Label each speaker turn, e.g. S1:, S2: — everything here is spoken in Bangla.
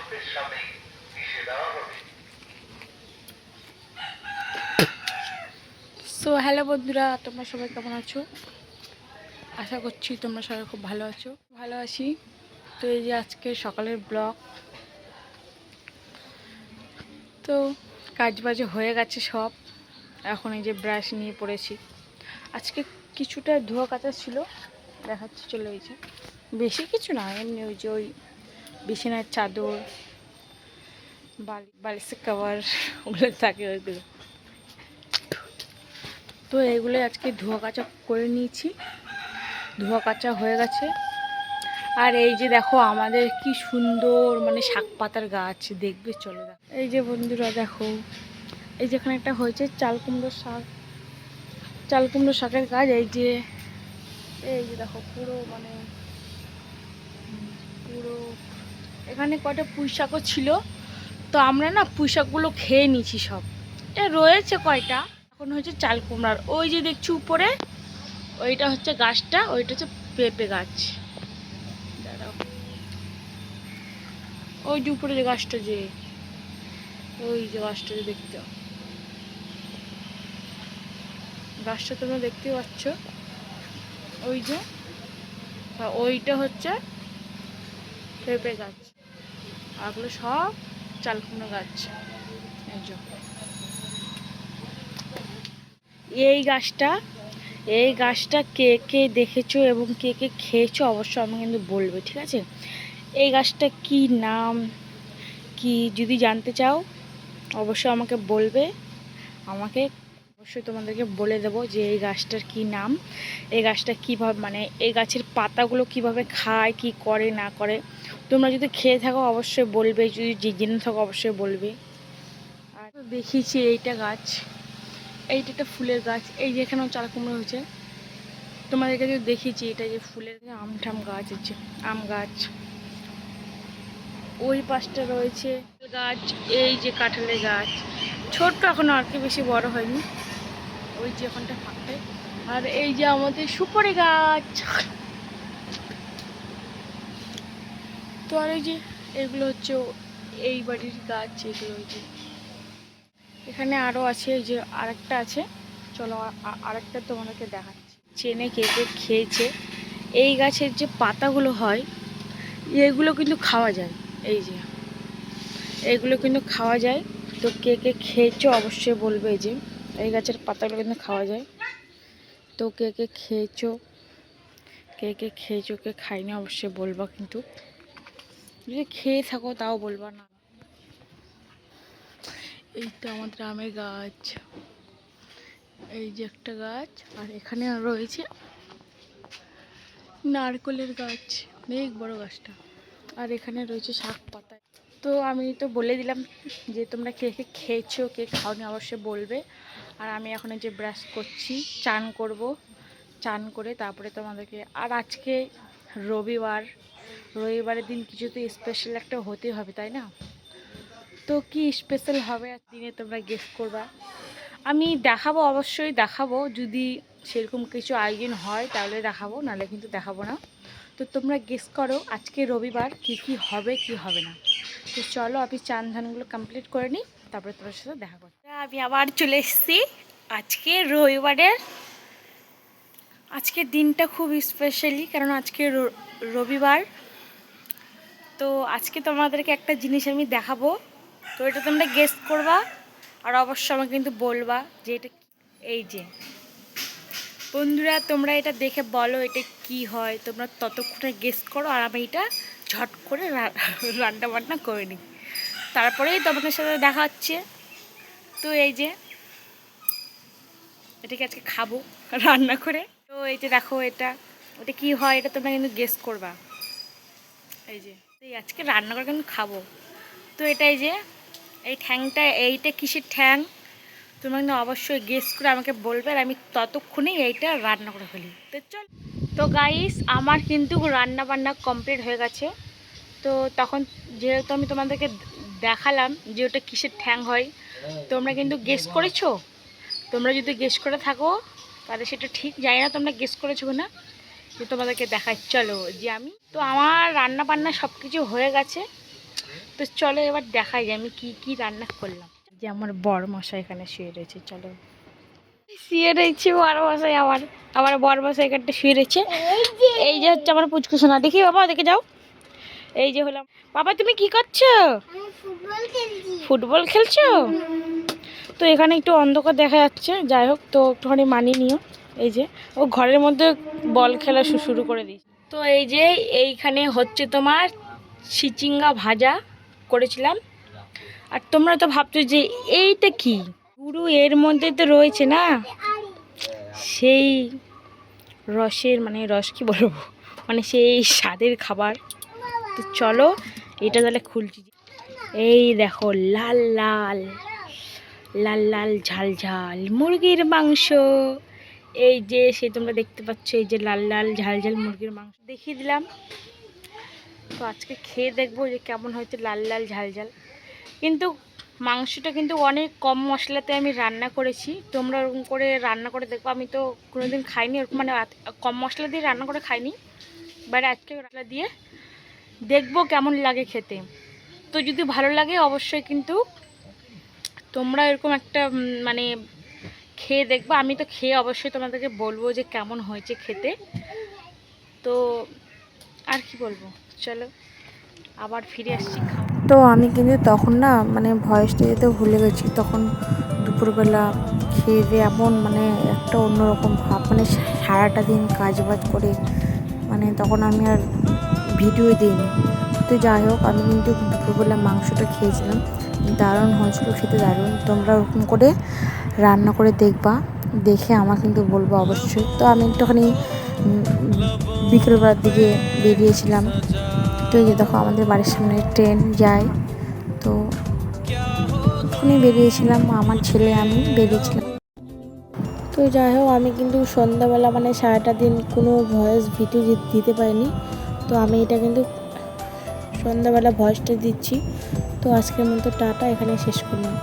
S1: সো হ্যালো বন্ধুরা, তোমরা সবাই কেমন আছো? আশা করছি তোমরা সবাই খুব ভালো আছো। ভালো আছি। তো এই যে আজকে সকালের ব্লগ, তো কাজ বাজে হয়ে গেছে সব। এখন এই যে ব্রাশ নিয়ে পড়েছি। আজকে কিছুটা ধোয়া কাচা ছিল, দেখাচ্ছি, চলে গেছে। বেশি কিছু না, এমনি ওই যে ওই বিছানার চাদর, বালিশের কভার ওগুলো থাকে, ওইগুলো। তো এগুলো আজকে ধোয়া কাচা করে নিয়েছি, ধোয়া কাচা হয়ে গেছে। আর এই যে দেখো আমাদের কি সুন্দর মানে শাক পাতার গাছ, দেখবে চলে দেখো। এই যে বন্ধুরা দেখো, এই যেখানে একটা হয়েছে চাল কুমড়ো শাক, চাল কুমড়ো শাকের গাছ। এই যে দেখো পুরো মানে পুরো এখানে কয়টা পুঁই শাকও ছিল, তো আমরা না পুঁই শাকগুলো খেয়ে নিয়েছি সব। রয়েছে কয়টা, এখন হচ্ছে চাল কুমড়ার। ওই যে দেখছি উপরে, ওইটা হচ্ছে গাছটা, ওইটা হচ্ছে পেঁপে গাছ। দাঁড়াও, ওই যে উপরে যে গাছটা, যে ওই যে গাছটা যে দেখতে, গাছটা তোমরা দেখতে পাচ্ছ, ওই যে ওইটা হচ্ছে পেঁপে গাছ, আরগুলো সব চাল কুমড়ো গাছ। এই গাছটা, এই গাছটা কে কে দেখেছো এবং কে কে খেয়েছো অবশ্যই আমাকে কিন্তু বলবে, ঠিক আছে? এই গাছটা কি নাম, কি যদি জানতে চাও অবশ্যই আমাকে বলবে। আমাকে অবশ্যই তোমাদেরকে বলে দেবো যে এই গাছটার কি নাম, এই গাছটা কীভাবে মানে এই গাছের পাতাগুলো কিভাবে খায়, কি করে না করে। তোমরা যদি খেয়ে থাকো অবশ্যই বলবে, যদি জেনে থাকো অবশ্যই বলবে। আর দেখিয়েছি এইটা গাছ, এইটা একটা ফুলের গাছ। এই যে এখানেও চাল কুমড়ো হয়েছে, তোমাদেরকে যদি দেখিয়েছি। এটা যে ফুলের আম ঠাম গাছ হচ্ছে, আম গাছ। ওই পাশটা রয়েছে গাছ, এই যে কাঁঠালের গাছ, ছোট্ট এখনো, আর কি বেশি বড় হয়নি। ওই যে ওখানটা ফাঁকতে। আর এই যে আমাদের সুপারি গাছ। তো আর এই যে এগুলো হচ্ছে এই বাড়ির গাছ, এগুলো ওই যে এখানে আরও আছে, এই যে আরেকটা আছে। চলো আরেকটা তোমাদেরকে দেখাচ্ছি। চেনে কে কে খেয়েছে, এই গাছের যে পাতাগুলো হয় এগুলো কিন্তু খাওয়া যায়। এই যে এইগুলো কিন্তু খাওয়া যায়। তো কে কে খেয়েছো অবশ্যই বলবে। এই যে এই গাছের পাতাগুলো কিন্তু খাওয়া যায়। তো কে কে খেয়েছো, কে কে খেয়েছো, কে খাইনি অবশ্যই বলবা। কিন্তু যদি খেয়ে থাকো তাও বলবা না। এই তো আমাদের আমের গাছ, এই যে একটা গাছ। আর এখানে রয়েছে নারকেলের গাছ, অনেক বড় গাছটা। আর এখানে রয়েছে শাক পাতা। তো আমি তো বলে দিলাম যে তোমরা কে কে খেয়েছো, কে খাওনি অবশ্যই বলবে। আর আমি এখন যে ব্রাশ করছি, চান করব, চান করে তারপরে তোমাদেরকে। আর আজকে রবিবার, রবিবারের দিন কিছু তো স্পেশাল একটা হতে হবে, তাই না? তো কি স্পেশাল হবে দিনে তোমরা গেস করবা। আমি দেখাবো, অবশ্যই দেখাবো। যদি সেরকম কিছু আয়োজন হয় তাহলে দেখাবো, নাহলে কিন্তু দেখাবো না। তো তোমরা গেস করো আজকে রবিবার কি কি হবে কি হবে না। তো চলো আমি চান ধানগুলো কমপ্লিট করে নিই, তারপরে তোমার সাথে দেখা করতে। আমি আবার চলে এসেছি আজকে রবিবারের। আজকের দিনটা খুব স্পেশালি, কারণ আজকে রবিবার। তো আজকে তোমাদেরকে একটা জিনিস আমি দেখাবো, তো এটা তোমরা গেস করবা। আর অবশ্যই আমাকে কিন্তু বলবা যে এটা। এই যে বন্ধুরা, তোমরা এটা দেখে বলো এটা কি হয়। তোমরা ততক্ষণে গেস করো, আর আমি এটা ঝট করে রান্না বান্না করে নিই, তারপরেই তোমাদের সাথে দেখা হচ্ছে। তো এই যে এটাকে আজকে খাবো রান্না করে। তো এই যে দেখো, এটা এটা কি হয় এটা তোমরা কিন্তু গেস করবা। এই যে আজকে রান্না করে কিন্তু খাবো। তো এটাই যে এই ঠ্যাংটা, এইটা কিসের ঠ্যাং তোমরা কিন্তু অবশ্যই গেস করে আমাকে বলবে। আর আমি ততক্ষণেই এইটা রান্না করে ফেলি। তো চল। তো গাইস, আমার কিন্তু রান্না বান্না কমপ্লিট হয়ে গেছে। তো তখন যেহেতু আমি তোমাদেরকে দেখালাম যে ওটা কিসের ঠ্যাং হয়, তোমরা কিন্তু গেস করেছো। তোমরা যদি গেস করে থাকো তাহলে সেটা ঠিক, জানি না তোমরা গেস করেছো না। যে তোমাদেরকে দেখাই চলো যে আমি তো আমার রান্না বান্না সব কিছু হয়ে গেছে। তো চলো এবার দেখাই যে আমি কি কি রান্না করলাম। যে আমার বড় মশাই এখানে শুয়ে রয়েছে, চলো শুয়ে রয়েছে বড় মশাই, আমার বড় মশাই এখানটা শুয়ে রয়েছে। এই যে হচ্ছে আমার পুচকু সোনা, দেখি বাবা দেখে যাও। এই যে হলাম, বাবা তুমি কি করছো? ফুটবল খেলছো? তো এখানে একটু অন্ধকার দেখা যাচ্ছে, যাই হোক তো একটুখানি মানিয়ে নিও। এই যে ও ঘরের মধ্যে বল খেলা শুরু করে দিয়েছে। তো এই যে এইখানে হচ্ছে তোমার চিচিঙ্গা ভাজা করেছিলাম। আর তোমরা তো ভাবছো যে এইটা কি, পুরো এর মধ্যে তো রয়েছে না সেই রসের, মানে রস কি বলবো, মানে সেই স্বাদের খাবার। তো চলো এটা তাহলে খুলছি। এই দেখো লাল লাল লাল লাল ঝাল ঝাল মুরগির মাংস। এই যে সে তোমরা দেখতে পাচ্ছ, এই যে লাল লাল ঝাল ঝাল মুরগির মাংস দেখিয়ে দিলাম। তো আজকে খেয়ে দেখবো যে কেমন হয়েছে লাল লাল ঝাল ঝাল। কিন্তু মাংসটা কিন্তু অনেক কম মশলাতে আমি রান্না করেছি, তোমরা ওরকম করে রান্না করে দেখবো। আমি তো কোনোদিন খাইনি ওরকম, মানে কম মশলা দিয়ে রান্না করে খাইনি, বাট আজকে মশলা দিয়ে দেখবো কেমন লাগে খেতে। তো যদি ভালো লাগে অবশ্যই কিন্তু তোমরা এরকম একটা মানে খেয়ে দেখবো। আমি তো খেয়ে অবশ্যই তোমাদেরকে বলবো যে কেমন হয়েছে খেতে। তো আর কি বলবো, চলো আবার ফিরে আসছি। তো আমি কিন্তু তখন না মানে ভয়েসটা যেতে ভুলে গেছি, তখন দুপুরবেলা খেয়ে দিয়ে এমন মানে একটা অন্যরকম ভাব, মানে সারাটা দিন কাজ বাজ করে মানে তখন আমি আর ভিডিও দিইনি। তো যাই হোক আমি কিন্তু দুপুরবেলা মাংসটা খেয়েছিলাম, দারুণ হয়েছিল খেতে, দারুণ। তোমরা ওরকম করে রান্না করে দেখবা, দেখে আমার কিন্তু বলবো অবশ্যই। তো আমি একটুখানি বিকেলবেলার দিকে বেরিয়েছিলাম। তো এই যে দেখো আমাদের বাড়ির সামনে ট্রেন যায়, তো ওখানে বেরিয়েছিলাম, আমার ছেলে আমি বেরিয়েছিলাম। তো যাই হোক আমি কিন্তু সন্ধ্যাবেলা মানে সারাটা দিন কোনো ভয়েস ভিডিও দিতে পারিনি, তো আমি এটা কিন্তু সন্ধ্যাবেলা ভয়েসটা দিচ্ছি। তো আজকের মতো টাটা, এখানে শেষ করলাম।